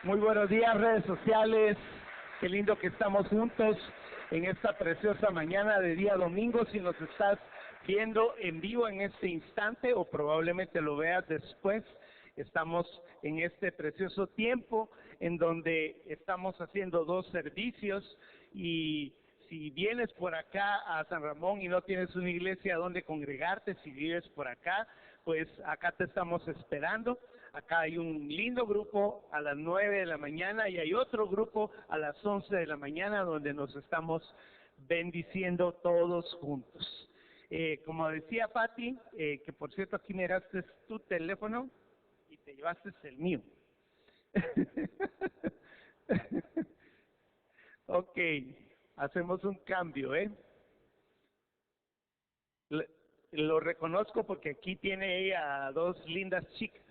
Muy buenos días, redes sociales. Qué lindo que estamos juntos en esta preciosa mañana de día domingo. Si nos estás viendo en vivo en este instante o probablemente lo veas después, estamos en este precioso tiempo en donde estamos haciendo dos servicios. Y si vienes por acá a San Ramón y no tienes una iglesia donde congregarte, si vives por acá, pues acá te estamos esperando. Acá hay un lindo grupo a las 9 de la mañana y hay otro grupo a las 11 de la mañana donde nos estamos bendiciendo todos juntos. Como decía Patti, que por cierto aquí miraste tu teléfono y te llevaste el mío. Ok, hacemos un cambio, Lo reconozco porque aquí tiene ella a dos lindas chicas.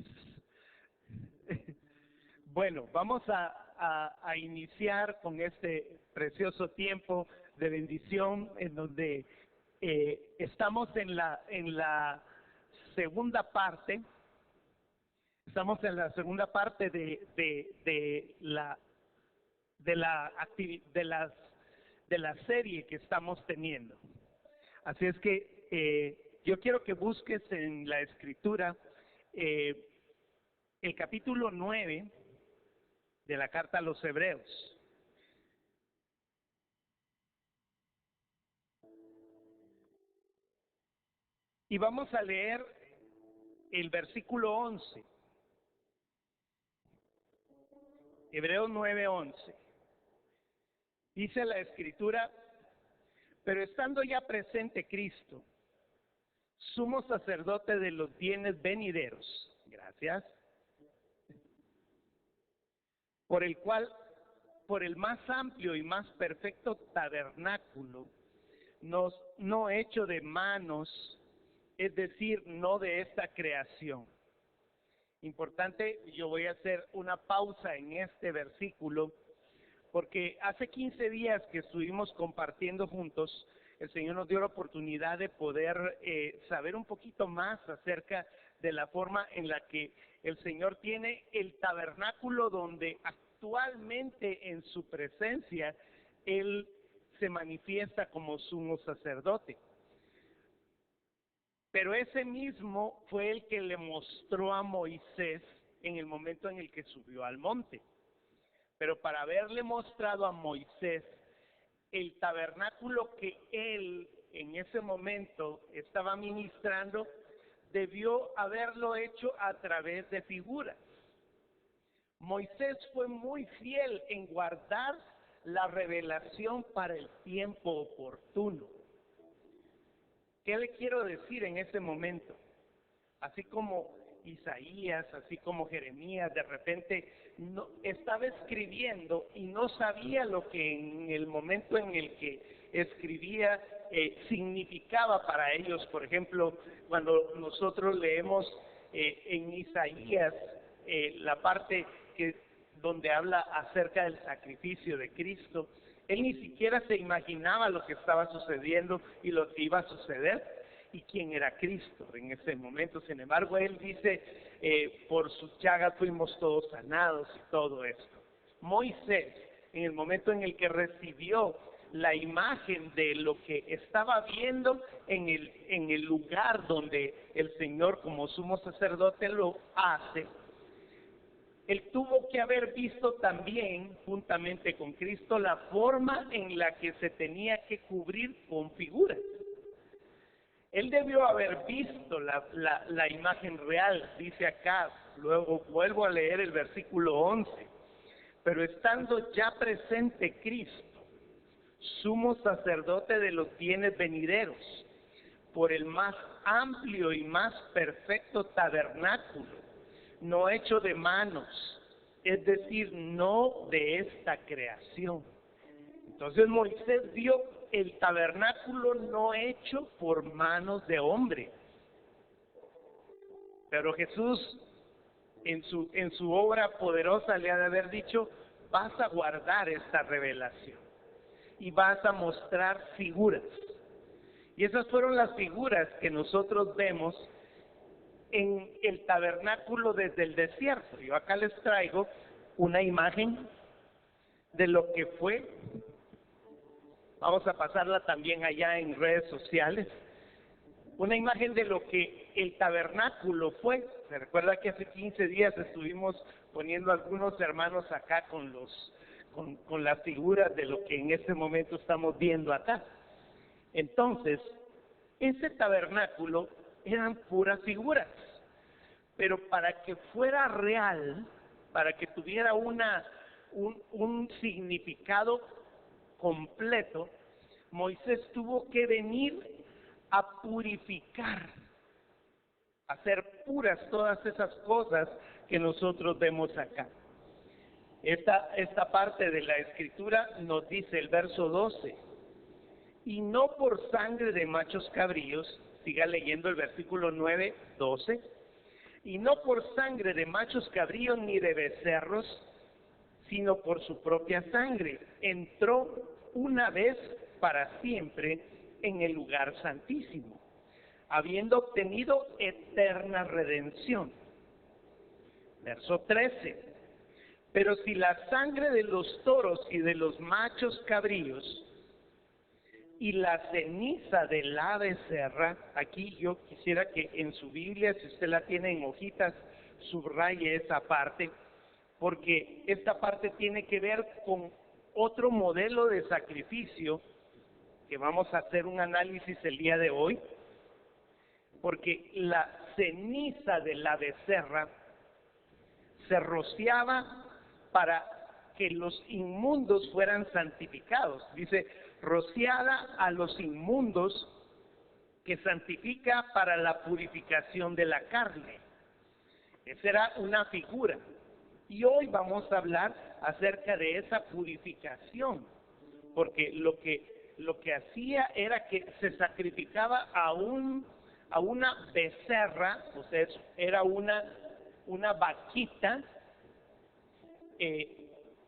Bueno, vamos a iniciar con este precioso tiempo de bendición en donde estamos en la segunda parte. Estamos en la segunda parte de la serie que estamos teniendo. Así es que yo quiero que busques en la Escritura el capítulo 9 de la carta a los Hebreos. Y vamos a leer el versículo 11. Hebreos 9:11. Dice la Escritura: pero estando ya presente Cristo, sumo sacerdote de los bienes venideros, gracias, por el más amplio y más perfecto tabernáculo, no hecho de manos, es decir, no de esta creación. Importante, yo voy a hacer una pausa en este versículo, porque hace 15 días que estuvimos compartiendo juntos, el Señor nos dio la oportunidad de poder saber un poquito más acerca de la forma en la que el Señor tiene el tabernáculo donde actualmente en su presencia Él se manifiesta como sumo sacerdote. Pero ese mismo fue el que le mostró a Moisés en el momento en el que subió al monte. Pero para haberle mostrado a Moisés el tabernáculo que él en ese momento estaba ministrando, debió haberlo hecho a través de figuras. Moisés fue muy fiel en guardar la revelación para el tiempo oportuno. ¿Qué le quiero decir en ese momento? Así como Isaías, así como Jeremías, de repente no, estaba escribiendo y no sabía lo que en el momento en el que escribía significaba para ellos. Por ejemplo, cuando nosotros leemos en Isaías la parte donde habla acerca del sacrificio de Cristo, él ni siquiera se imaginaba lo que estaba sucediendo y lo que iba a suceder y quién era Cristo en ese momento. Sin embargo, él dice, por sus llagas fuimos todos sanados y todo esto. Moisés, en el momento en el que recibió la imagen de lo que estaba viendo en el lugar donde el Señor como sumo sacerdote lo hace, él tuvo que haber visto también, juntamente con Cristo, la forma en la que se tenía que cubrir con figuras. Él debió haber visto la imagen real, dice acá, luego vuelvo a leer el versículo 11. Pero estando ya presente Cristo, sumo sacerdote de los bienes venideros, por el más amplio y más perfecto tabernáculo, no hecho de manos, es decir, no de esta creación. Entonces Moisés vio el tabernáculo no hecho por manos de hombre. Pero Jesús, en su obra poderosa, le ha de haber dicho: vas a guardar esta revelación y vas a mostrar figuras. Y esas fueron las figuras que nosotros vemos en el tabernáculo desde el desierto. Yo acá les traigo una imagen de lo que fue. Vamos a pasarla también allá en redes sociales. Una imagen de lo que el tabernáculo fue. Se recuerda que hace 15 días estuvimos poniendo algunos hermanos acá con las figuras de lo que en este momento estamos viendo acá. Entonces, ese tabernáculo eran puras figuras, pero para que fuera real, para que tuviera un significado completo, Moisés tuvo que venir a purificar, a hacer puras todas esas cosas que nosotros vemos acá. Esta parte de la escritura nos dice el verso 12, y no por sangre de machos cabríos, siga leyendo el versículo 9, 12, y no por sangre de machos cabríos ni de becerros, sino por su propia sangre, entró una vez para siempre en el lugar santísimo, habiendo obtenido eterna redención. Verso 13. Pero si la sangre de los toros y de los machos cabríos y la ceniza de la becerra, aquí yo quisiera que en su Biblia, si usted la tiene en hojitas, subraye esa parte, porque esta parte tiene que ver con otro modelo de sacrificio que vamos a hacer un análisis el día de hoy, porque la ceniza de la becerra se rociaba para que los inmundos fueran santificados. Dice, rociada a los inmundos, que santifica para la purificación de la carne. Esa era una figura. Y hoy vamos a hablar acerca de esa purificación, porque lo que hacía era que se sacrificaba a una becerra, o sea, era una vaquita,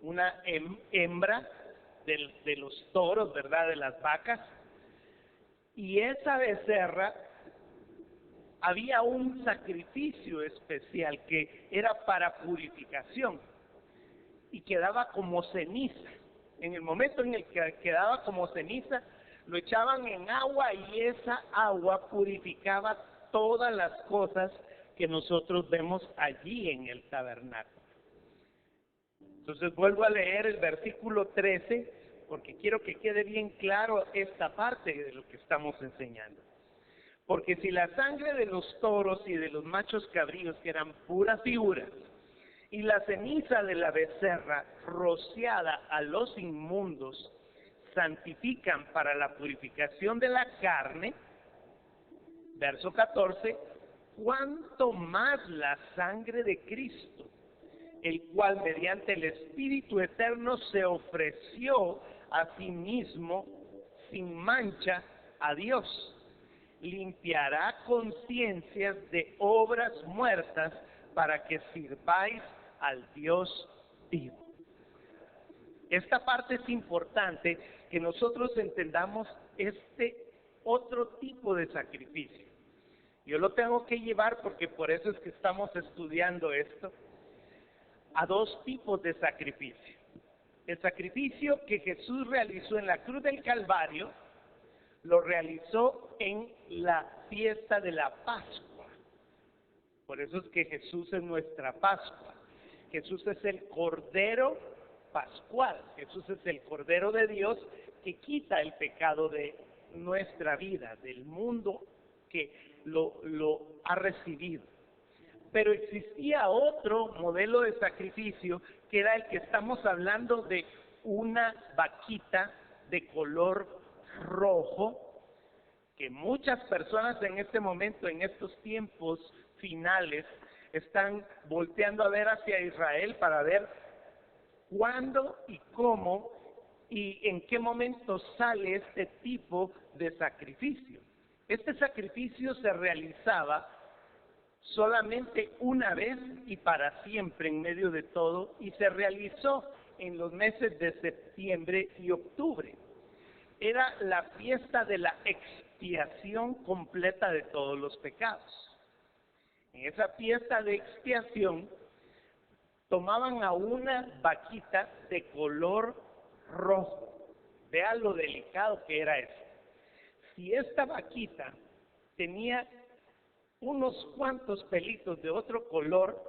una hembra de los toros, ¿verdad?, de las vacas, y esa becerra había un sacrificio especial que era para purificación y quedaba como ceniza. En el momento en el que quedaba como ceniza, lo echaban en agua y esa agua purificaba todas las cosas que nosotros vemos allí en el tabernáculo. Entonces vuelvo a leer el versículo 13 porque quiero que quede bien claro esta parte de lo que estamos enseñando. Porque si la sangre de los toros y de los machos cabríos, que eran puras figuras, y la ceniza de la becerra rociada a los inmundos, santifican para la purificación de la carne, verso 14, cuánto más la sangre de Cristo, el cual mediante el Espíritu Eterno se ofreció a sí mismo sin mancha a Dios, limpiará conciencias de obras muertas para que sirváis al Dios vivo. Esta parte es importante, que nosotros entendamos este otro tipo de sacrificio. Yo lo tengo que llevar, porque por eso es que estamos estudiando esto, a dos tipos de sacrificio. El sacrificio que Jesús realizó en la cruz del Calvario, lo realizó en la fiesta de la Pascua. Por eso es que Jesús es nuestra Pascua. Jesús es el Cordero Pascual. Jesús es el Cordero de Dios que quita el pecado de nuestra vida, del mundo que lo ha recibido. Pero existía otro modelo de sacrificio, que era el que estamos hablando, de una vaquita de color rojo, que muchas personas en este momento, en estos tiempos finales, están volteando a ver hacia Israel para ver cuándo y cómo y en qué momento sale este tipo de sacrificio. Este sacrificio se realizaba solamente una vez y para siempre en medio de todo, y se realizó en los meses de septiembre y octubre. Era la fiesta de la expiación completa de todos los pecados. En esa fiesta de expiación, tomaban a una vaquita de color rojo. Vean lo delicado que era eso. Si esta vaquita tenía unos cuantos pelitos de otro color,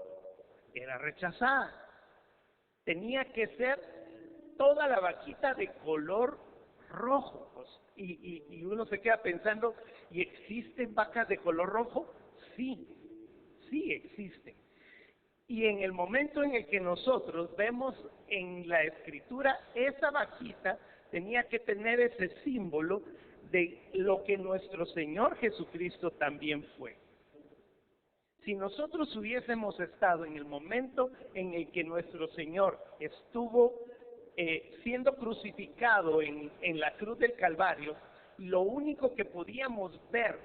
era rechazada. Tenía que ser toda la vaquita de color rojo. Y uno se queda pensando, ¿y existen vacas de color rojo? Sí, sí existen. Y en el momento en el que nosotros vemos en la escritura, esa vaquita tenía que tener ese símbolo de lo que nuestro Señor Jesucristo también fue. Si nosotros hubiésemos estado en el momento en el que nuestro Señor estuvo siendo crucificado en la cruz del Calvario, lo único que podíamos ver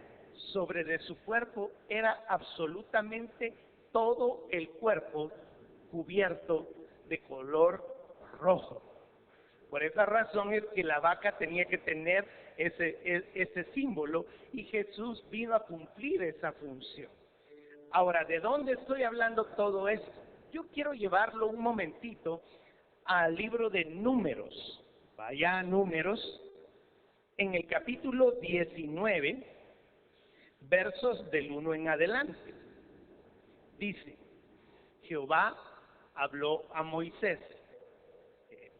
sobre de su cuerpo era absolutamente todo el cuerpo cubierto de color rojo. Por esa razón es que la vaca tenía que tener ese símbolo y Jesús vino a cumplir esa función. Ahora, ¿de dónde estoy hablando todo esto? Yo quiero llevarlo un momentito al libro de Números. Vaya a Números, en el capítulo 19, versos del 1 en adelante. Dice, Jehová habló a Moisés.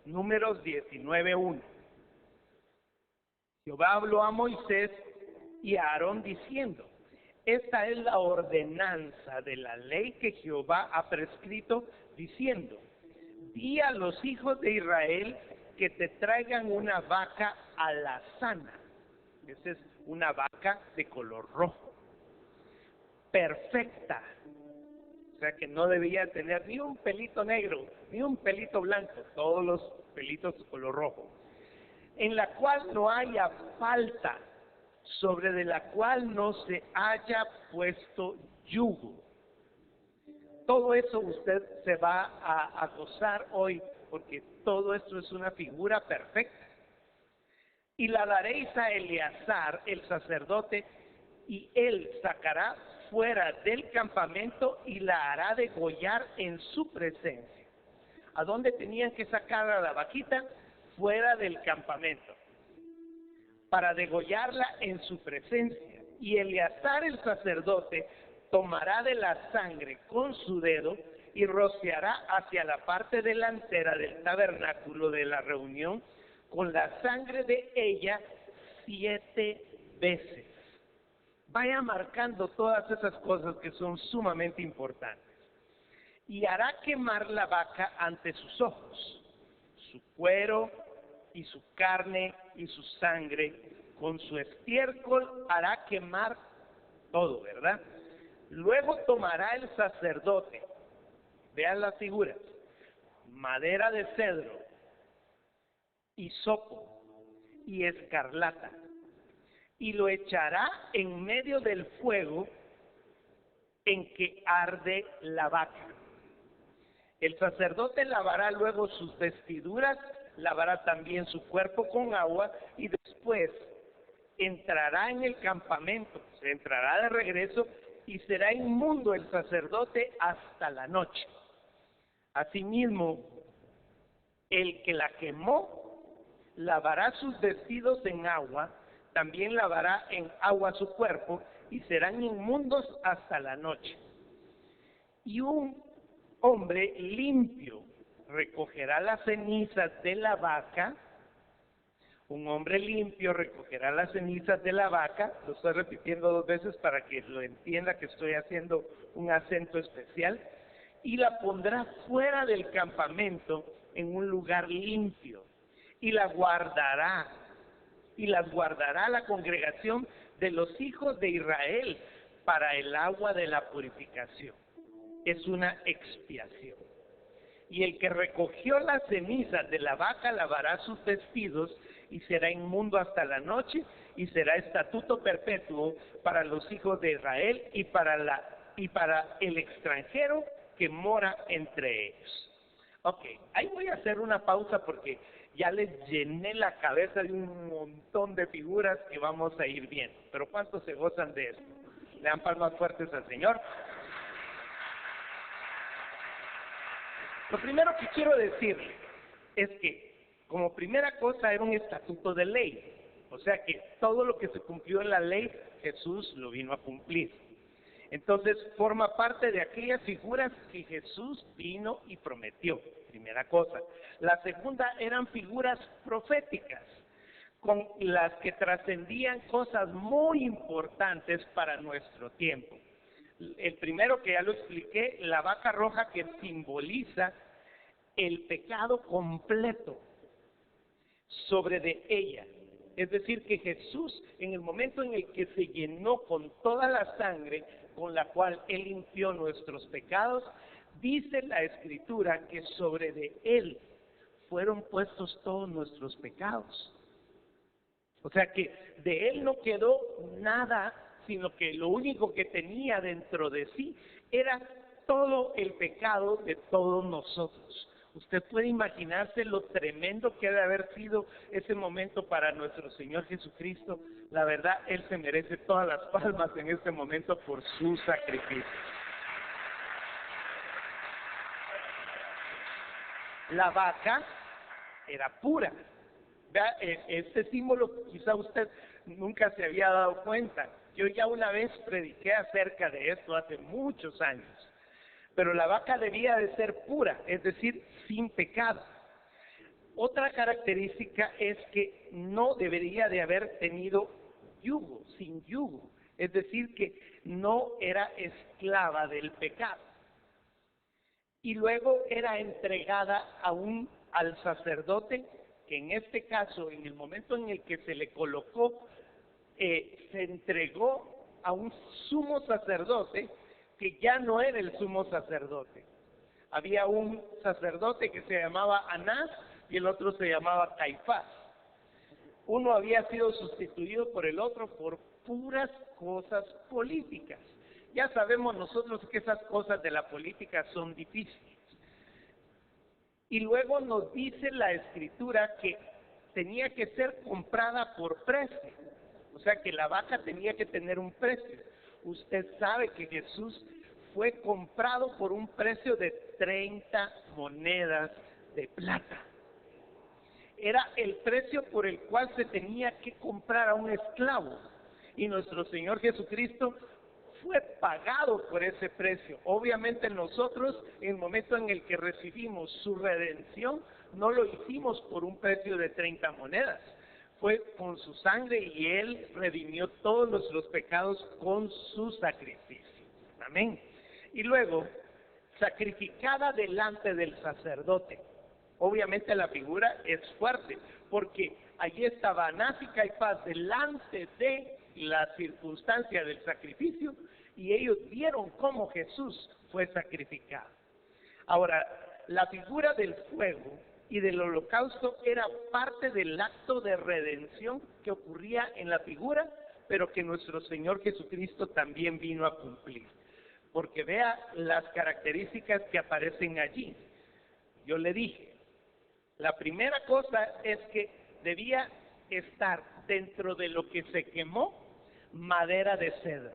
Números 19:1. Jehová habló a Moisés y a Aarón diciendo, esta es la ordenanza de la ley que Jehová ha prescrito, diciendo, di a los hijos de Israel que te traigan una vaca alazana. Esa es una vaca de color rojo, perfecta. O sea que no debía tener ni un pelito negro, ni un pelito blanco, todos los pelitos de color rojo, en la cual no haya falta, sobre de la cual no se haya puesto yugo. Todo eso usted se va a gozar hoy, porque todo esto es una figura perfecta. Y la daréis a Eleazar, el sacerdote, y él sacará fuera del campamento y la hará degollar en su presencia. ¿A dónde tenían que sacar a la vaquita? Fuera del campamento, para degollarla en su presencia. Y Eleazar el sacerdote tomará de la sangre con su dedo y rociará hacia la parte delantera del tabernáculo de la reunión con la sangre de ella 7 veces. Vaya marcando todas esas cosas que son sumamente importantes. Y hará quemar la vaca ante sus ojos, su cuero y su carne y su sangre, con su estiércol hará quemar todo, ¿verdad? Luego tomará el sacerdote, vean las figuras, madera de cedro, hisopo y escarlata, y lo echará en medio del fuego en que arde la vaca. El sacerdote lavará luego sus vestiduras, lavará también su cuerpo con agua y después entrará en el campamento, se entrará de regreso y será inmundo el sacerdote hasta la noche. Asimismo, el que la quemó lavará sus vestidos en agua, también lavará en agua su cuerpo y serán inmundos hasta la noche. Y un hombre limpio recogerá las cenizas de la vaca. Un hombre limpio recogerá las cenizas de la vaca, lo estoy repitiendo 2 veces para que lo entienda que estoy haciendo un acento especial, y la pondrá fuera del campamento en un lugar limpio, y las guardará la congregación de los hijos de Israel para el agua de la purificación. Es una expiación. Y el que recogió las cenizas de la vaca lavará sus vestidos y será inmundo hasta la noche y será estatuto perpetuo para los hijos de Israel y para el extranjero que mora entre ellos. Ok, ahí voy a hacer una pausa porque ya les llené la cabeza de un montón de figuras que vamos a ir viendo. Pero ¿cuántos se gozan de esto? Le dan palmas fuertes al Señor. Lo primero que quiero decirle es que, como primera cosa, era un estatuto de ley. O sea que todo lo que se cumplió en la ley, Jesús lo vino a cumplir. Entonces, forma parte de aquellas figuras que Jesús vino y prometió, primera cosa. La segunda eran figuras proféticas, con las que trascendían cosas muy importantes para nuestro tiempo. El primero, que ya lo expliqué, la vaca roja, que simboliza el pecado completo sobre de ella. Es decir, que Jesús, en el momento en el que se llenó con toda la sangre con la cual Él limpió nuestros pecados, dice la Escritura que sobre de Él fueron puestos todos nuestros pecados. O sea que de Él no quedó nada, sino que lo único que tenía dentro de sí era todo el pecado de todos nosotros. Usted puede imaginarse lo tremendo que ha de haber sido ese momento para nuestro Señor Jesucristo. La verdad, Él se merece todas las palmas en este momento por su sacrificio. La vaca era pura. Vea, este símbolo quizá usted nunca se había dado cuenta. Yo ya una vez prediqué acerca de esto hace muchos años. Pero la vaca debía de ser pura, es decir, sin pecado. Otra característica es que no debería de haber tenido yugo, sin yugo. Es decir, que no era esclava del pecado. Y luego era entregada al sacerdote, que en este caso, en el momento en el que se le colocó, se entregó a un sumo sacerdote que ya no era el sumo sacerdote. Había un sacerdote que se llamaba Anás y el otro se llamaba Caifás. Uno había sido sustituido por el otro por puras cosas políticas. Ya sabemos nosotros que esas cosas de la política son difíciles. Y luego nos dice la Escritura que tenía que ser comprada por precio. O sea que la vaca tenía que tener un precio. Usted sabe que Jesús fue comprado por un precio de 30 monedas de plata. Era el precio por el cual se tenía que comprar a un esclavo. Y nuestro Señor Jesucristo fue pagado por ese precio. Obviamente nosotros, en el momento en el que recibimos su redención, no lo hicimos por un precio de 30 monedas. Fue con su sangre y Él redimió todos nuestros pecados con su sacrificio. Amén. Y luego, sacrificada delante del sacerdote. Obviamente la figura es fuerte, porque allí estaba Anás y Caifás delante de la circunstancia del sacrificio y ellos vieron cómo Jesús fue sacrificado. Ahora, la figura del fuego y del holocausto era parte del acto de redención que ocurría en la figura, pero que nuestro Señor Jesucristo también vino a cumplir. Porque vea las características que aparecen allí. Yo le dije, la primera cosa es que debía estar dentro de lo que se quemó madera de cedro.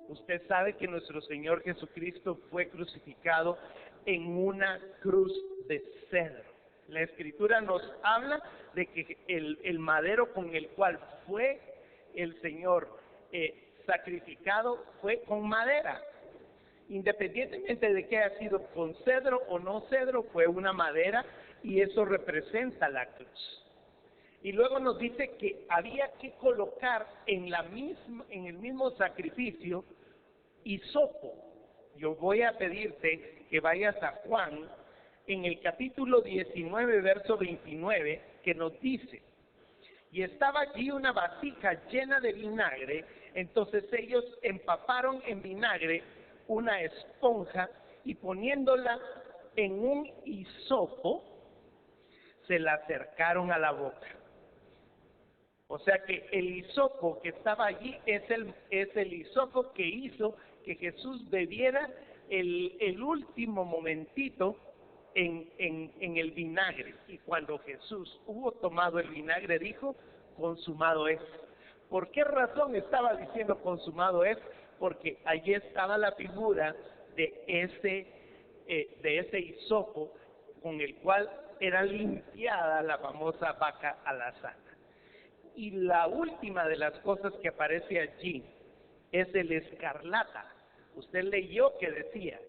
Usted sabe que nuestro Señor Jesucristo fue crucificado en una cruz de cedro. La Escritura nos habla de que el madero con el cual fue el Señor sacrificado fue con madera. Independientemente de que haya sido con cedro o no cedro, fue una madera y eso representa la cruz. Y luego nos dice que había que colocar en el mismo sacrificio hisopo. Yo voy a pedirte que vayas a Juan en el capítulo 19, verso 29, que nos dice: y estaba allí una vasija llena de vinagre, entonces ellos empaparon en vinagre una esponja y poniéndola en un hisopo, se la acercaron a la boca. O sea que el hisopo que estaba allí es el hisopo que hizo que Jesús bebiera el último momentito en el vinagre. Y cuando Jesús hubo tomado el vinagre, dijo: consumado es. ¿Por qué razón estaba diciendo consumado es? Porque allí estaba la figura de ese de ese hisopo con el cual era limpiada la famosa vaca alazana. Y la última de las cosas que aparece allí es el escarlata. Usted leyó que decía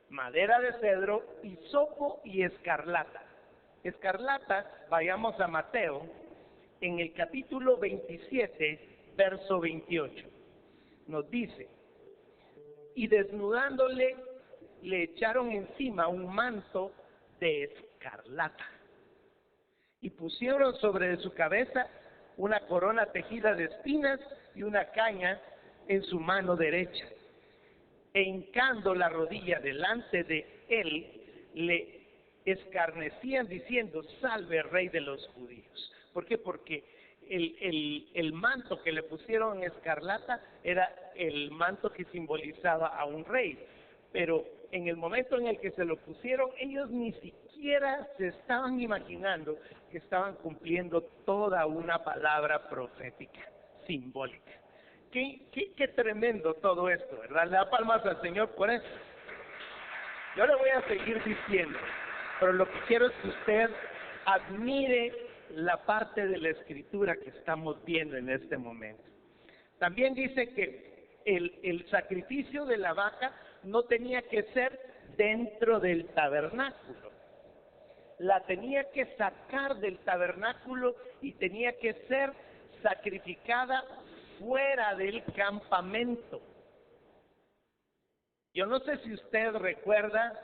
madera de cedro, hisopo y escarlata. Escarlata, vayamos a Mateo, en el capítulo 27, verso 28. Nos dice, y desnudándole, le echaron encima un manto de escarlata, y pusieron sobre su cabeza una corona tejida de espinas y una caña en su mano derecha. E hincando la rodilla delante de él, le escarnecían diciendo, salve rey de los judíos. ¿Por qué? Porque el manto que le pusieron en escarlata era el manto que simbolizaba a un rey. Pero en el momento en el que se lo pusieron, ellos ni siquiera se estaban imaginando que estaban cumpliendo toda una palabra profética, simbólica. Qué tremendo todo esto, ¿verdad? Le da palmas al Señor por eso. Yo le voy a seguir diciendo, pero lo que quiero es que usted admire la parte de la escritura que estamos viendo en este momento. También dice que el sacrificio de la vaca no tenía que ser dentro del tabernáculo. La tenía que sacar del tabernáculo y tenía que ser sacrificada fuera del campamento. Yo no sé si usted recuerda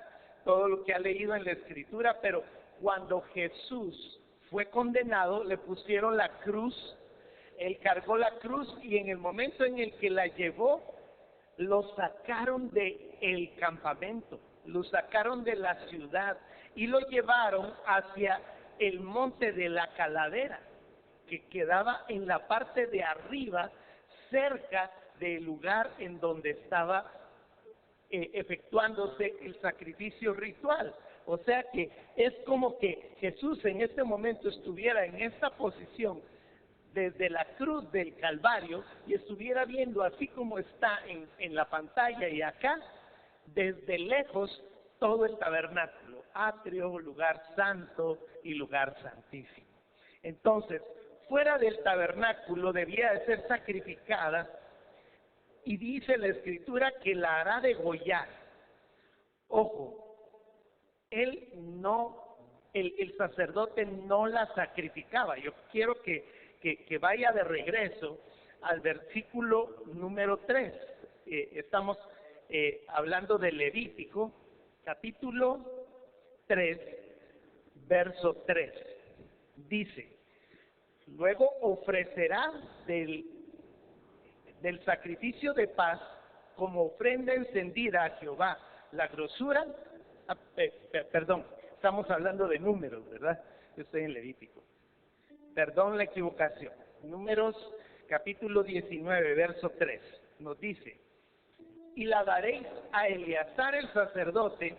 todo lo que ha leído en la escritura, pero cuando Jesús fue condenado, le pusieron la cruz, él cargó la cruz y en el momento en el que la llevó, lo sacaron del campamento, lo sacaron de la ciudad y lo llevaron hacia el monte de la Calavera, que quedaba en la parte de arriba, cerca del lugar en donde estaba efectuándose el sacrificio ritual. O sea que es como que Jesús en este momento estuviera en esta posición desde la cruz del Calvario y estuviera viendo así como está en la pantalla y acá, desde lejos, todo el tabernáculo, atrio, lugar santo y lugar santísimo. Entonces, fuera del tabernáculo debía de ser sacrificada y dice la Escritura que la hará degollar. Ojo, el sacerdote no la sacrificaba. Yo quiero que vaya de regreso al versículo número 3. Estamos hablando de Levítico, capítulo 3, verso 3. Dice, luego ofrecerá del sacrificio de paz como ofrenda encendida a Jehová la grosura, perdón, estamos hablando de números, ¿verdad? Yo estoy en Levítico. Perdón la equivocación. Números capítulo 19, verso 3, nos dice, y la daréis a Eleazar el sacerdote,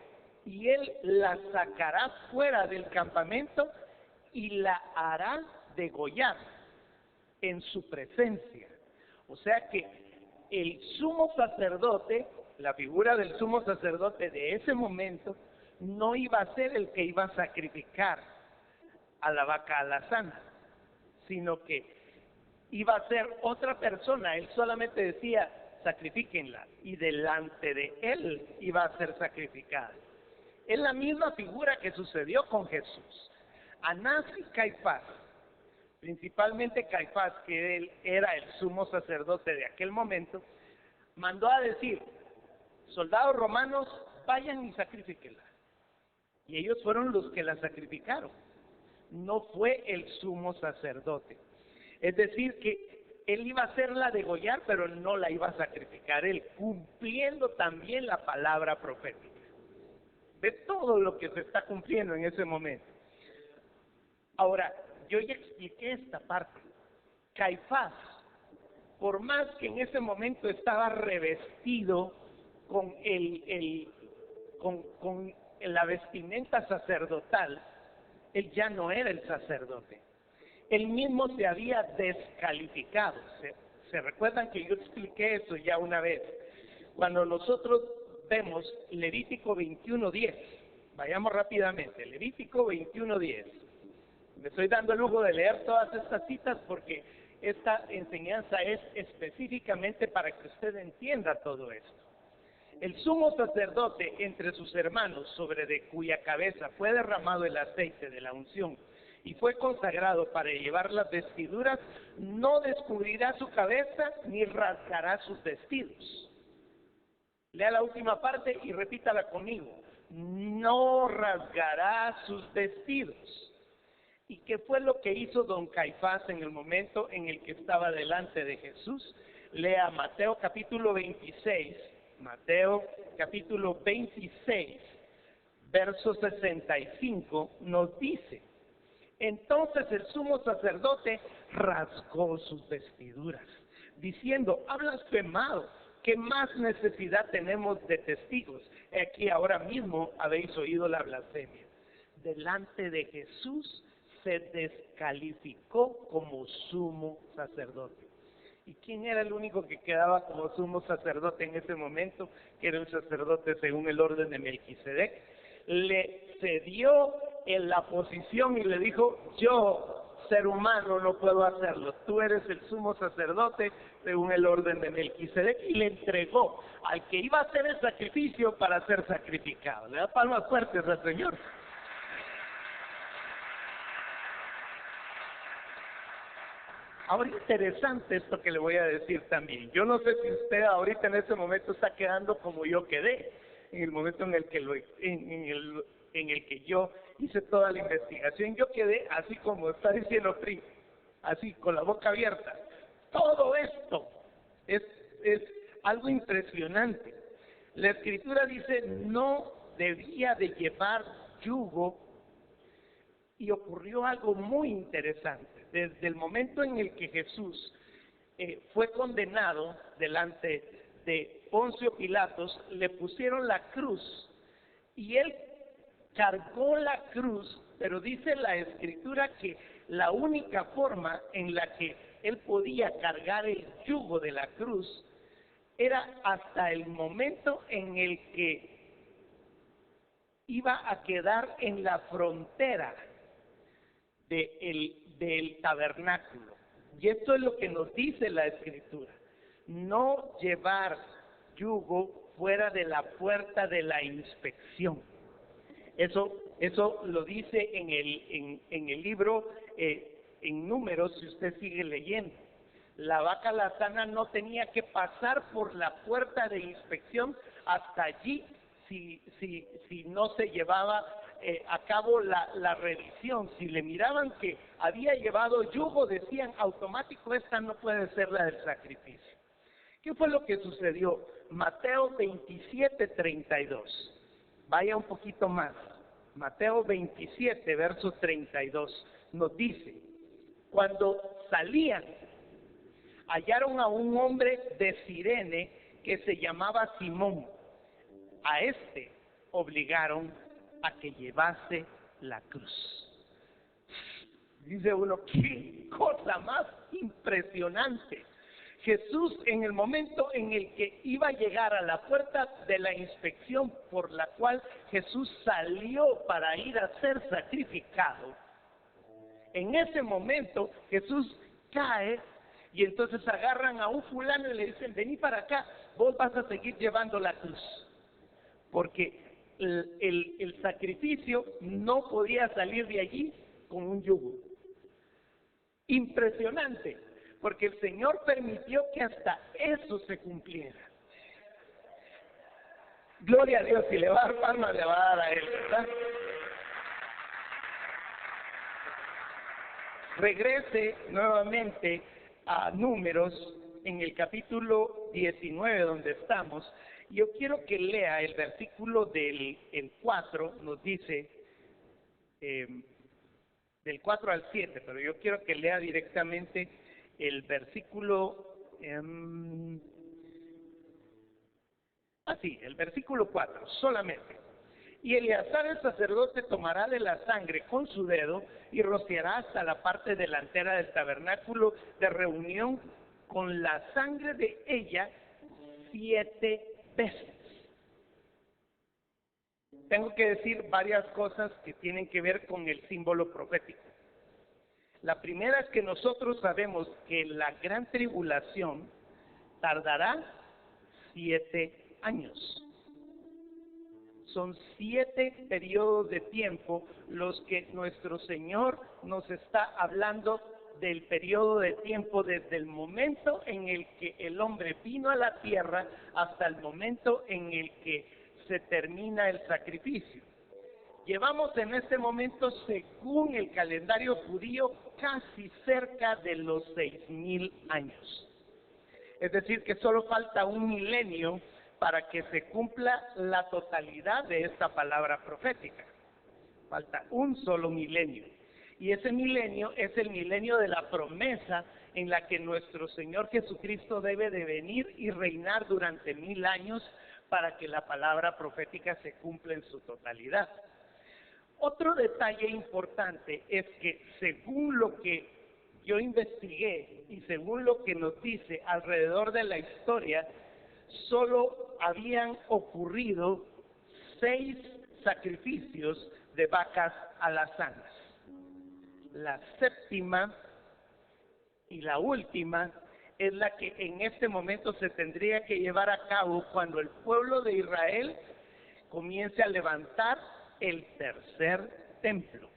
y él la sacará fuera del campamento y la hará degollar en su presencia. O sea que el sumo sacerdote, la figura del sumo sacerdote de ese momento, no iba a ser el que iba a sacrificar a la vaca alazana, sino que iba a ser otra persona. Él solamente decía, sacrifíquenla, y delante de él iba a ser sacrificada. Es la misma figura que sucedió con Jesús. Anás y Caifás, principalmente Caifás, que él era el sumo sacerdote de aquel momento, mandó a decir, soldados romanos, vayan y sacrifíquenla. Y ellos fueron los que la sacrificaron. No fue el sumo sacerdote. Es decir, que él iba a hacerla degollar, pero no la iba a sacrificar él, cumpliendo también la palabra profética. De todo lo que se está cumpliendo en ese momento. Ahora, yo ya expliqué esta parte. Caifás, por más que en ese momento estaba revestido con con la vestimenta sacerdotal, él ya no era el sacerdote. Él mismo se había descalificado. ¿Se recuerdan que yo expliqué eso ya una vez? Cuando nosotros vemos Levítico 21:10. Vayamos rápidamente, Levítico 21:10. Me estoy dando el lujo de leer todas estas citas porque esta enseñanza es específicamente para que usted entienda todo esto. El sumo sacerdote entre sus hermanos, sobre de cuya cabeza fue derramado el aceite de la unción y fue consagrado para llevar las vestiduras, no descubrirá su cabeza ni rasgará sus vestidos. Lea la última parte y repítala conmigo. No rasgará sus vestidos. ¿Y qué fue lo que hizo don Caifás en el momento en el que estaba delante de Jesús? Lea Mateo capítulo 26, Mateo capítulo 26, verso 65, nos dice: entonces el sumo sacerdote rasgó sus vestiduras, diciendo: ha blasfemado, ¿qué más necesidad tenemos de testigos? Aquí ahora mismo habéis oído la blasfemia. Delante de Jesús se descalificó como sumo sacerdote. ¿Y quién era el único que quedaba como sumo sacerdote en ese momento? Que era un sacerdote según el orden de Melquisedec. Le cedió en la posición y le dijo: yo, ser humano, no puedo hacerlo. Tú eres el sumo sacerdote según el orden de Melquisedec, y le entregó al que iba a hacer el sacrificio para ser sacrificado. Le da palmas fuertes al Señor. Ahora, interesante esto que le voy a decir también. Yo no sé si usted ahorita en este momento está quedando como yo quedé, en el momento en el que en el que yo hice toda la investigación. Yo quedé así como está diciendo Pri, así con la boca abierta. Todo esto es algo impresionante. La Escritura dice: no debía de llevar yugo, y ocurrió algo muy interesante. Desde el momento en el que Jesús fue condenado delante de Poncio Pilatos, le pusieron la cruz y él cargó la cruz, pero dice la Escritura que la única forma en la que él podía cargar el yugo de la cruz era hasta el momento en el que iba a quedar en la frontera del tabernáculo. Y esto es lo que nos dice la Escritura: no llevar yugo fuera de la puerta de la inspección. Eso lo dice en el libro, en Números, si usted sigue leyendo. La vaca lazana no tenía que pasar por la puerta de inspección hasta allí si no se llevaba a cabo la revisión. Si le miraban que había llevado yugo, decían automático: esta no puede ser la del sacrificio. ¿Qué fue lo que sucedió? Mateo 27:32. Vaya un poquito más. Mateo 27, verso 32, nos dice: cuando salían, hallaron a un hombre de Cirene que se llamaba Simón. A este obligaron a que llevase la cruz. Dice uno: qué cosa más impresionante. Jesús, en el momento en el que iba a llegar a la puerta de la inspección por la cual Jesús salió para ir a ser sacrificado, en ese momento Jesús cae, y entonces agarran a un fulano y le dicen: vení para acá, vos vas a seguir llevando la cruz. Porque el sacrificio no podía salir de allí con un yugo. Impresionante, porque el Señor permitió que hasta eso se cumpliera. Gloria a Dios. Si le va a dar palmas, le va a dar a Él, ¿verdad? Regrese nuevamente a Números, en el capítulo 19 donde estamos. Yo quiero que lea el versículo del 4, nos dice, del 4 al 7, pero yo quiero que lea directamente el versículo, el versículo 4, solamente. Y Eleazar el sacerdote tomará de la sangre con su dedo y rociará hasta la parte delantera del tabernáculo de reunión con la sangre de ella 7 veces. tengo que decir varias cosas que tienen que ver con el símbolo profético. La primera es que nosotros sabemos que la gran tribulación tardará 7 años. Son 7 periodos de tiempo los que nuestro Señor nos está hablando del periodo de tiempo desde el momento en el que el hombre vino a la tierra hasta el momento en el que se termina el sacrificio. Llevamos en este momento, según el calendario judío, casi cerca de los 6,000 años. Es decir, que solo falta un milenio para que se cumpla la totalidad de esta palabra profética. Falta un solo milenio. Y ese milenio es el milenio de la promesa en la que nuestro Señor Jesucristo debe de venir y reinar durante 1000 años para que la palabra profética se cumpla en su totalidad. Otro detalle importante es que según lo que yo investigué y según lo que nos dice alrededor de la historia, solo habían ocurrido 6 sacrificios de vacas alazanas. La séptima y la última es la que en este momento se tendría que llevar a cabo cuando el pueblo de Israel comience a levantar el tercer templo.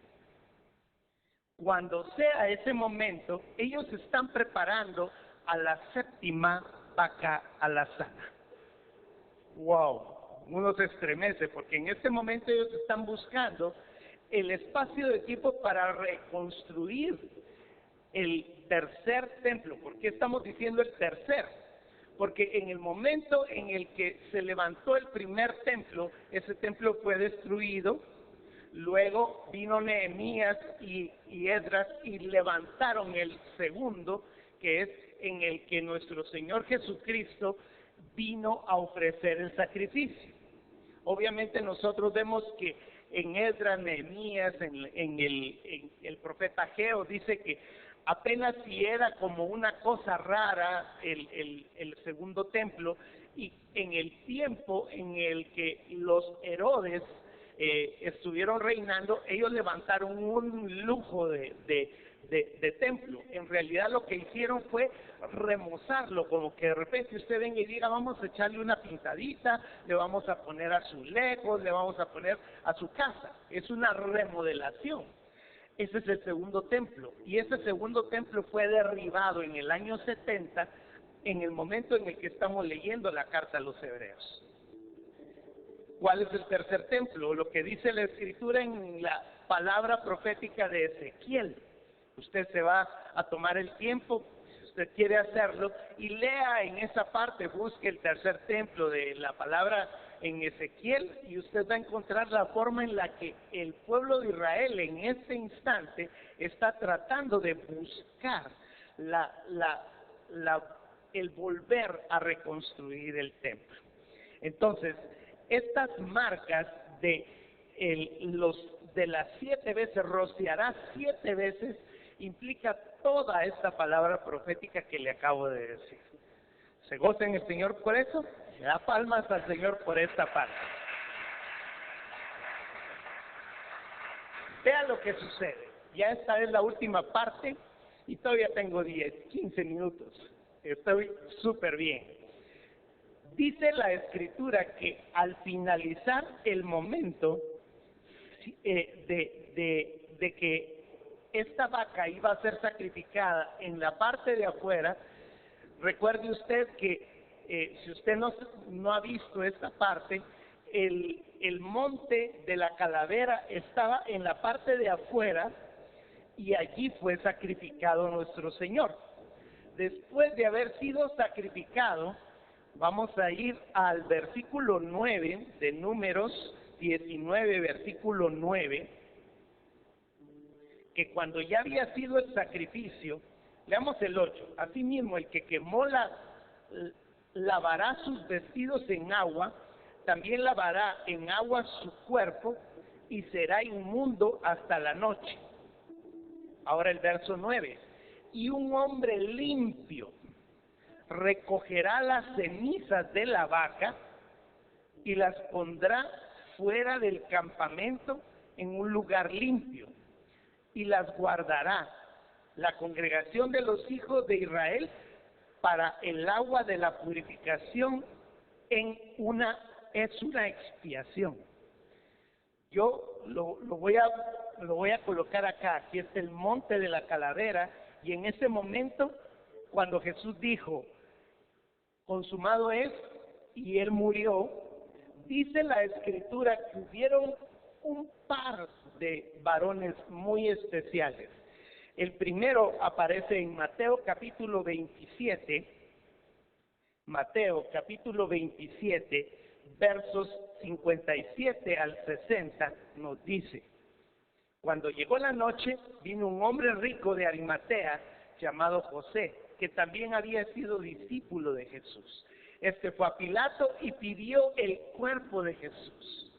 Cuando sea ese momento, ellos están preparando a la séptima vaca alazana. ¡Wow! Uno se estremece porque en este momento ellos están buscando el espacio de tiempo para reconstruir el tercer templo. ¿Por qué estamos diciendo el tercer? Porque en el momento en el que se levantó el primer templo, ese templo fue destruido. Luego vino Nehemías y Esdras y levantaron el segundo, que es en el que nuestro Señor Jesucristo vino a ofrecer el sacrificio. Obviamente nosotros vemos que en Esdras, Nehemías, en el profeta Ageo, dice que apenas si era como una cosa rara el segundo templo, y en el tiempo en el que los Herodes estuvieron reinando, ellos levantaron un lujo de templo. En realidad lo que hicieron fue remozarlo, como que de repente usted venga y diga, vamos a echarle una pintadita, le vamos a poner azulejos, le vamos a poner a su casa. Es una remodelación. Ese es el segundo templo. Y ese segundo templo fue derribado en el año 70, en el momento en el que estamos leyendo la carta a los hebreos. ¿Cuál es el tercer templo? Lo que dice la Escritura en la palabra profética de Ezequiel. Usted se va a tomar el tiempo, si usted quiere hacerlo, y lea en esa parte, busque el tercer templo de la palabra en Ezequiel, y usted va a encontrar la forma en la que el pueblo de Israel en este instante está tratando de buscar el volver a reconstruir el templo. Entonces, estas marcas de las 7 veces, rociará 7 veces, implica toda esta palabra profética que le acabo de decir. ¿Se goza en el Señor por eso? Le da palmas al Señor por esta parte. Vea lo que sucede. Ya esta es la última parte y todavía tengo 10, 15 minutos. Estoy súper bien. Dice la Escritura que al finalizar el momento de que esta vaca iba a ser sacrificada en la parte de afuera, recuerde usted que si usted no ha visto esta parte, el monte de la calavera estaba en la parte de afuera y allí fue sacrificado nuestro Señor. Después de haber sido sacrificado, vamos a ir al versículo 9 de Números 19, versículo 9, que cuando ya había sido el sacrificio, leamos el 8, asimismo el que quemó lavará sus vestidos en agua, también lavará en agua su cuerpo y será inmundo hasta la noche. Ahora el verso 9, y un hombre limpio recogerá las cenizas de la vaca y las pondrá fuera del campamento en un lugar limpio, y las guardará la congregación de los hijos de Israel para el agua de la purificación es una expiación. Yo lo voy a colocar acá. Aquí está el monte de la calavera, y en ese momento, cuando Jesús dijo, consumado es, y él murió, dice la Escritura que hubieron un par de varones muy especiales. El primero aparece en Mateo capítulo 27, versos 57 al 60, nos dice: cuando llegó la noche, vino un hombre rico de Arimatea llamado José, que también había sido discípulo de Jesús. Este fue a Pilato y pidió el cuerpo de Jesús.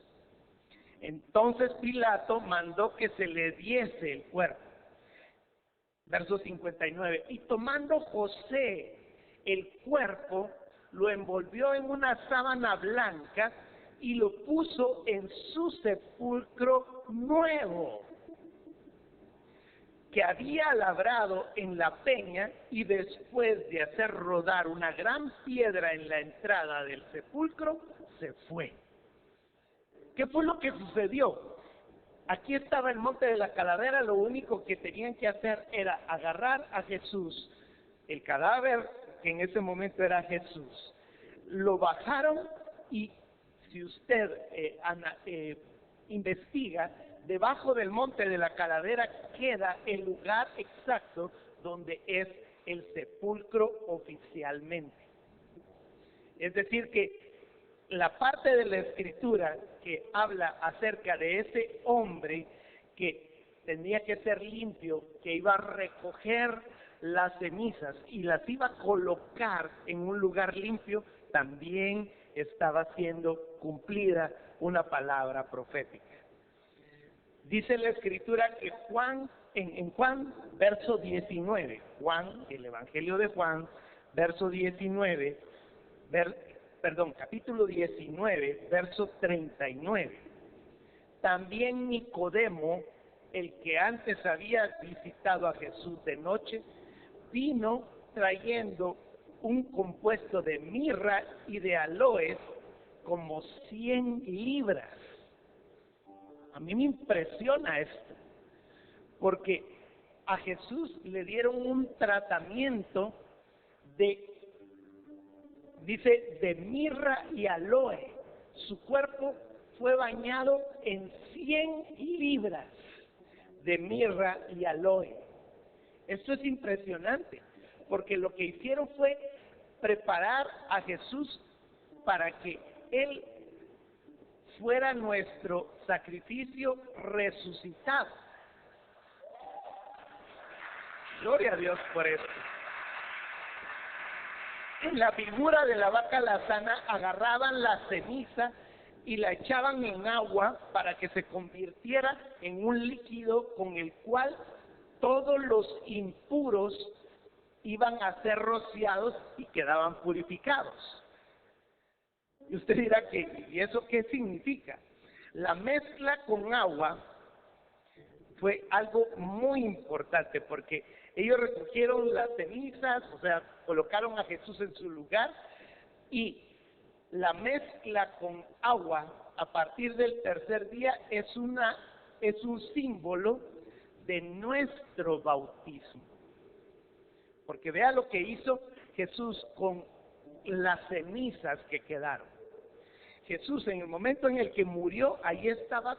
Entonces Pilato mandó que se le diese el cuerpo. Verso 59. Y tomando José el cuerpo, lo envolvió en una sábana blanca y lo puso en su sepulcro nuevo, que había labrado en la peña, y después de hacer rodar una gran piedra en la entrada del sepulcro, se fue. ¿Qué fue lo que sucedió? Aquí estaba el monte de la calavera, lo único que tenían que hacer era agarrar a Jesús, el cadáver que en ese momento era Jesús, lo bajaron, y si usted investiga, debajo del monte de la calavera queda el lugar exacto donde es el sepulcro oficialmente. Es decir que la parte de la Escritura que habla acerca de ese hombre que tenía que ser limpio, que iba a recoger las cenizas y las iba a colocar en un lugar limpio, también estaba siendo cumplida una palabra profética. Dice la Escritura que en Juan, verso 19, Juan, el Evangelio de Juan, verso 19, capítulo 19, verso 39. También Nicodemo, el que antes había visitado a Jesús de noche, vino trayendo un compuesto de mirra y de aloes, como 100 libras. A mí me impresiona esto, porque a Jesús le dieron un tratamiento de mirra y aloe. Su cuerpo fue bañado en 100 libras de mirra y aloe. Esto es impresionante, porque lo que hicieron fue preparar a Jesús para que Él fuera nuestro sacrificio resucitado. Gloria a Dios por esto. En la figura de la vaca lazana agarraban la ceniza y la echaban en agua para que se convirtiera en un líquido con el cual todos los impuros iban a ser rociados y quedaban purificados. Y usted dirá, ¿y eso qué significa? La mezcla con agua fue algo muy importante, porque ellos recogieron las cenizas, o sea, colocaron a Jesús en su lugar, y la mezcla con agua a partir del tercer día es un símbolo de nuestro bautismo. Porque vea lo que hizo Jesús con las cenizas que quedaron. Jesús, en el momento en el que murió, ahí estaba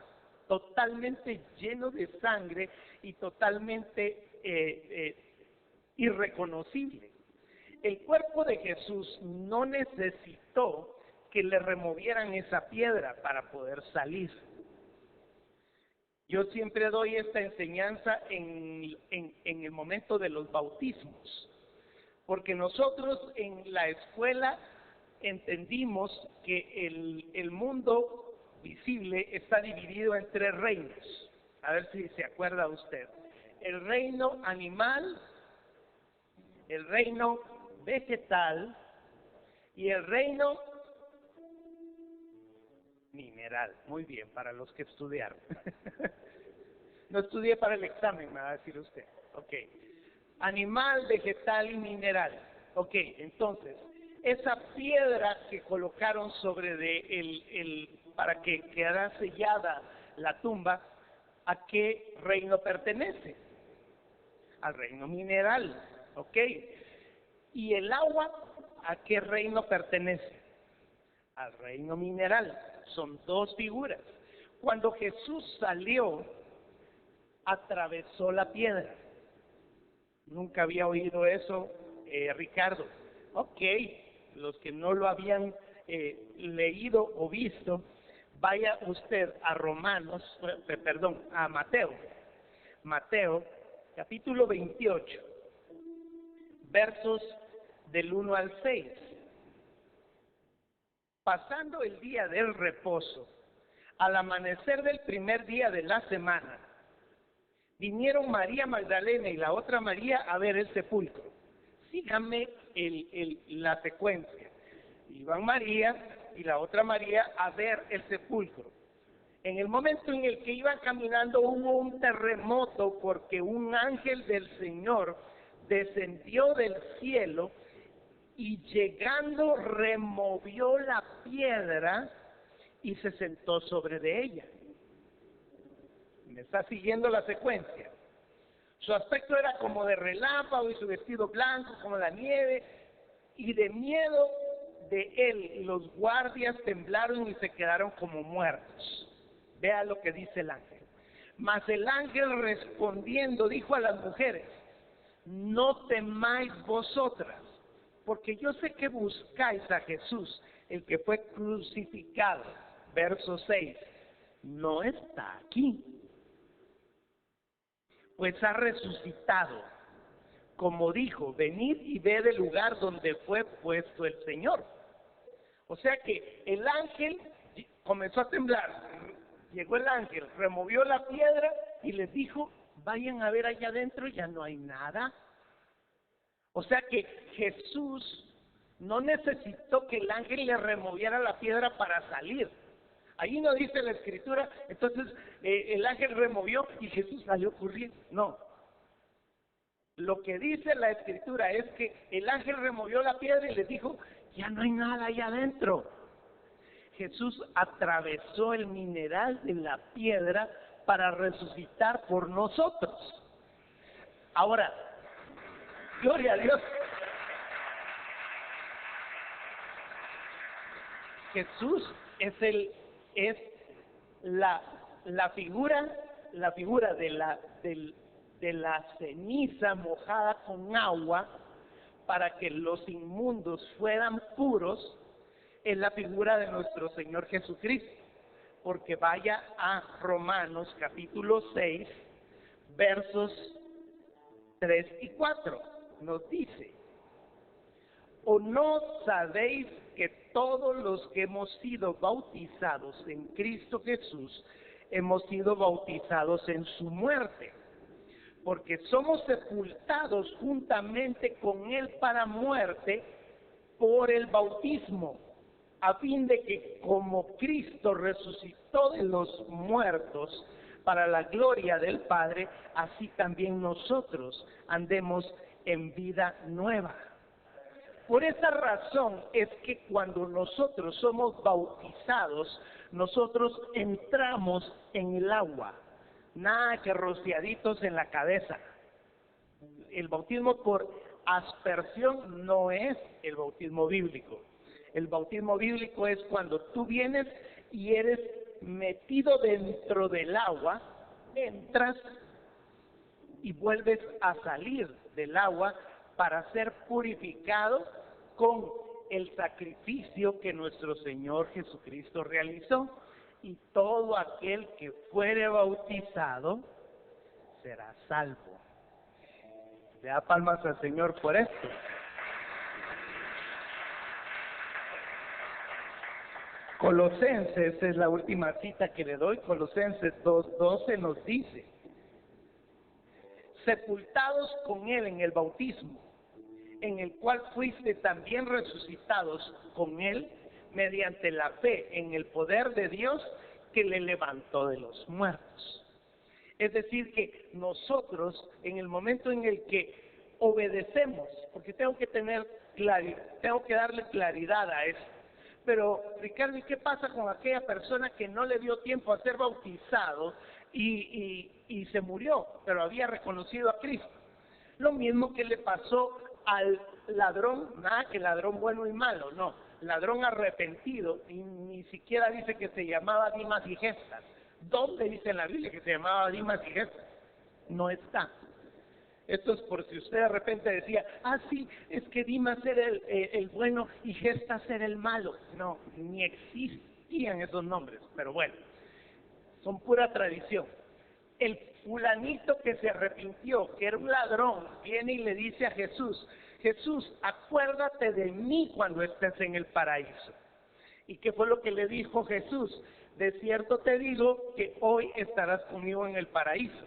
totalmente lleno de sangre y totalmente irreconocible. El cuerpo de Jesús no necesitó que le removieran esa piedra para poder salir. Yo siempre doy esta enseñanza en el momento de los bautismos, porque nosotros en la escuela entendimos que el mundo visible está dividido en 3 reinos. A ver si se acuerda usted. El reino animal, el reino vegetal y el reino Mineral, muy bien, para los que estudiaron. No estudié para el examen, me va a decir usted. Ok. Animal, vegetal y mineral. Ok, entonces, esa piedra que colocaron sobre para que quedara sellada la tumba, ¿a qué reino pertenece? Al reino mineral. Ok. ¿Y el agua a qué reino pertenece? Al reino mineral. Son dos figuras. Cuando Jesús salió, atravesó la piedra. Nunca había oído eso, Ricardo. Ok, los que no lo habían leído o visto, vaya usted a a Mateo. Mateo, capítulo 28, versos del 1 al 6. Pasando el día del reposo, al amanecer del primer día de la semana, vinieron María Magdalena y la otra María a ver el sepulcro. Síganme la secuencia. Iban María y la otra María a ver el sepulcro. En el momento en el que iban caminando hubo un terremoto porque un ángel del Señor descendió del cielo y llegando removió la piedra y se sentó sobre de ella. ¿Me está siguiendo la secuencia? Su aspecto era como de relámpago y su vestido blanco como la nieve, y de miedo de él los guardias temblaron y se quedaron como muertos. Vea lo que dice el ángel. Mas el ángel respondiendo dijo a las mujeres: no temáis vosotras, porque yo sé que buscáis a Jesús, el que fue crucificado. Verso 6. No está aquí, pues ha resucitado. Como dijo, venid y ved el lugar donde fue puesto el Señor. O sea que el ángel comenzó a temblar. Llegó el ángel, removió la piedra y les dijo: vayan a ver allá adentro, ya no hay nada. O sea que Jesús no necesitó que el ángel le removiera la piedra para salir. Ahí no dice la escritura, entonces el ángel removió y Jesús salió corriendo. No. Lo que dice la escritura es que el ángel removió la piedra y les dijo: ya no hay nada ahí adentro. Jesús atravesó el mineral de la piedra para resucitar por nosotros. Ahora, gloria a Dios. Jesús es la figura de la ceniza mojada con agua para que los inmundos fueran puros. Es la figura de nuestro Señor Jesucristo, porque vaya a Romanos capítulo 6, versos 3 y 4, nos dice: ¿o no sabéis que todos los que hemos sido bautizados en Cristo Jesús, hemos sido bautizados en su muerte? Porque somos sepultados juntamente con Él para muerte por el bautismo, a fin de que como Cristo resucitó de los muertos para la gloria del Padre, así también nosotros andemos en vida nueva. Por esa razón es que cuando nosotros somos bautizados, nosotros entramos en el agua, nada que rociaditos en la cabeza. El bautismo por aspersión no es el bautismo bíblico. El bautismo bíblico es cuando tú vienes y eres metido dentro del agua, entras y vuelves a salir del agua para ser purificado con el sacrificio que nuestro Señor Jesucristo realizó. Y todo aquel que fuere bautizado será salvo. Le da palmas al Señor por esto. Colosenses es la última cita que le doy. Colosenses 2:12 nos dice: sepultados con Él en el bautismo, en el cual fuiste también resucitados con Él mediante la fe en el poder de Dios que le levantó de los muertos. Es decir, que nosotros, en el momento en el que obedecemos, porque tengo que darle claridad a esto. Pero, Ricardo, ¿y qué pasa con aquella persona que no le dio tiempo a ser bautizado y se murió, pero había reconocido a Cristo? Lo mismo que le pasó al ladrón, nada que ladrón bueno y malo, no, ladrón arrepentido, y ni siquiera dice que se llamaba Dimas y Gestas. ¿Dónde dice en la Biblia que se llamaba Dimas y Gestas? No está. Esto es por si usted de repente decía, sí, es que Dimas era el bueno y Gestas era el malo. No, ni existían esos nombres, pero bueno, son pura tradición. El fulanito que se arrepintió, que era un ladrón, viene y le dice a Jesús, Jesús, acuérdate de mí cuando estés en el paraíso. ¿Y qué fue lo que le dijo Jesús? De cierto te digo que hoy estarás conmigo en el paraíso.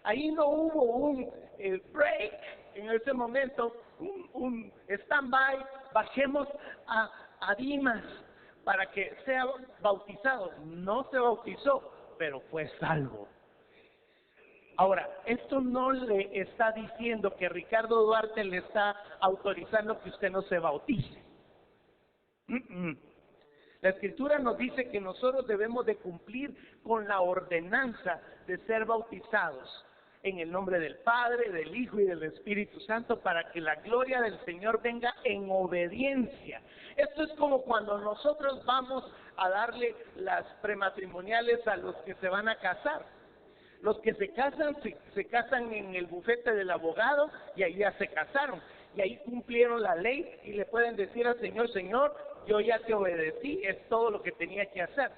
Ahí no hubo un break en ese momento, un stand-by, bajemos a Dimas para que sea bautizado. No se bautizó, pero fue salvo. Ahora, esto no le está diciendo que Ricardo Duarte le está autorizando que usted no se bautice. La Escritura nos dice que nosotros debemos de cumplir con la ordenanza de ser bautizados en el nombre del Padre, del Hijo y del Espíritu Santo para que la gloria del Señor venga en obediencia. Esto es como cuando nosotros vamos a darle las prematrimoniales a los que se van a casar. Los que se casan en el bufete del abogado y ahí ya se casaron. Y ahí cumplieron la ley y le pueden decir al Señor, Señor, yo ya te obedecí, es todo lo que tenía que hacer.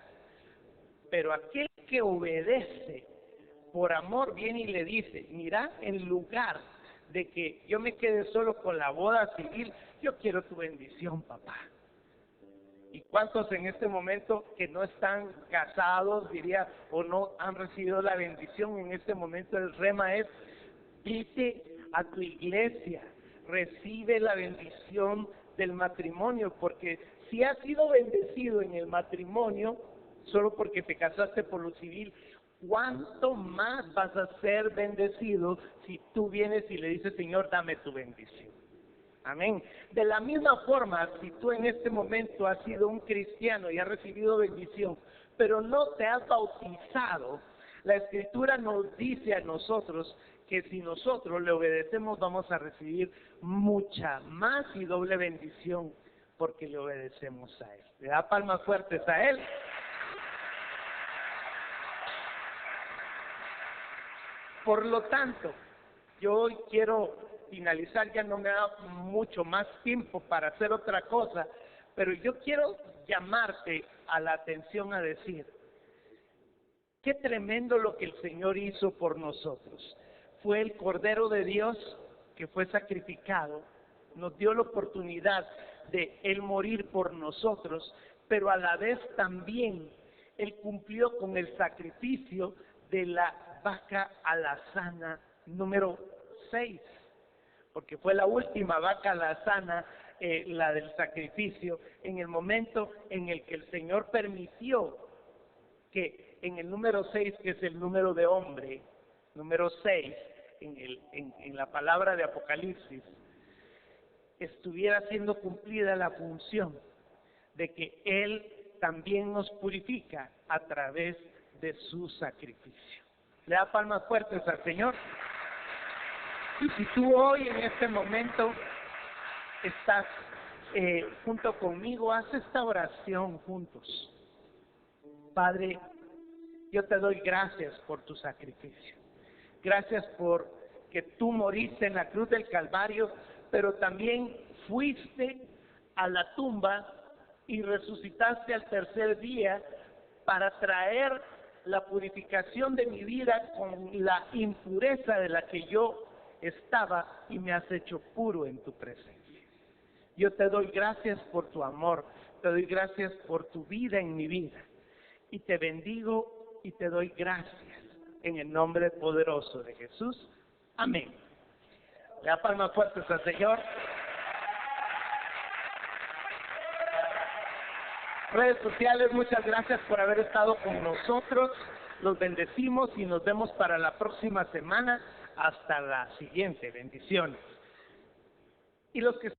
Pero aquel que obedece por amor viene y le dice, mira, en lugar de que yo me quede solo con la boda civil, yo quiero tu bendición, papá. ¿Y cuántos en este momento que no están casados, diría, o no han recibido la bendición? En este momento el rema es, vete a tu iglesia, recibe la bendición del matrimonio, porque si has sido bendecido en el matrimonio, solo porque te casaste por lo civil, ¿cuánto más vas a ser bendecido si tú vienes y le dices, Señor, dame tu bendición? Amén. De la misma forma, si tú en este momento has sido un cristiano y has recibido bendición, pero no te has bautizado, la Escritura nos dice a nosotros que si nosotros le obedecemos vamos a recibir mucha más y doble bendición porque le obedecemos a Él. ¿Le da palmas fuertes a Él? Por lo tanto, yo hoy quiero finalizar, ya no me da mucho más tiempo para hacer otra cosa, pero yo quiero llamarte a la atención a decir, qué tremendo lo que el Señor hizo por nosotros. Fue el Cordero de Dios que fue sacrificado, nos dio la oportunidad de Él morir por nosotros, pero a la vez también Él cumplió con el sacrificio de la vaca alazana número 6. Porque fue la última vaca alazana, la del sacrificio, en el momento en el que el Señor permitió que en el número 6, que es el número de hombre, número 6, en la palabra de Apocalipsis, estuviera siendo cumplida la función de que Él también nos purifica a través de su sacrificio. ¿Le da palmas fuertes al Señor? Y si tú hoy en este momento estás junto conmigo, haz esta oración juntos. Padre, yo te doy gracias por tu sacrificio. Gracias por que tú moriste en la cruz del Calvario, pero también fuiste a la tumba y resucitaste al tercer día para traer la purificación de mi vida con la impureza de la que yo estaba y me has hecho puro en tu presencia. Yo te doy gracias por tu amor, te doy gracias por tu vida en mi vida y te bendigo y te doy gracias en el nombre poderoso de Jesús. Amén. Le da palmas fuertes al Señor. redes sociales, muchas gracias por haber estado con nosotros. Los bendecimos y nos vemos para la próxima semana. Hasta la siguiente. Bendiciones. Y los que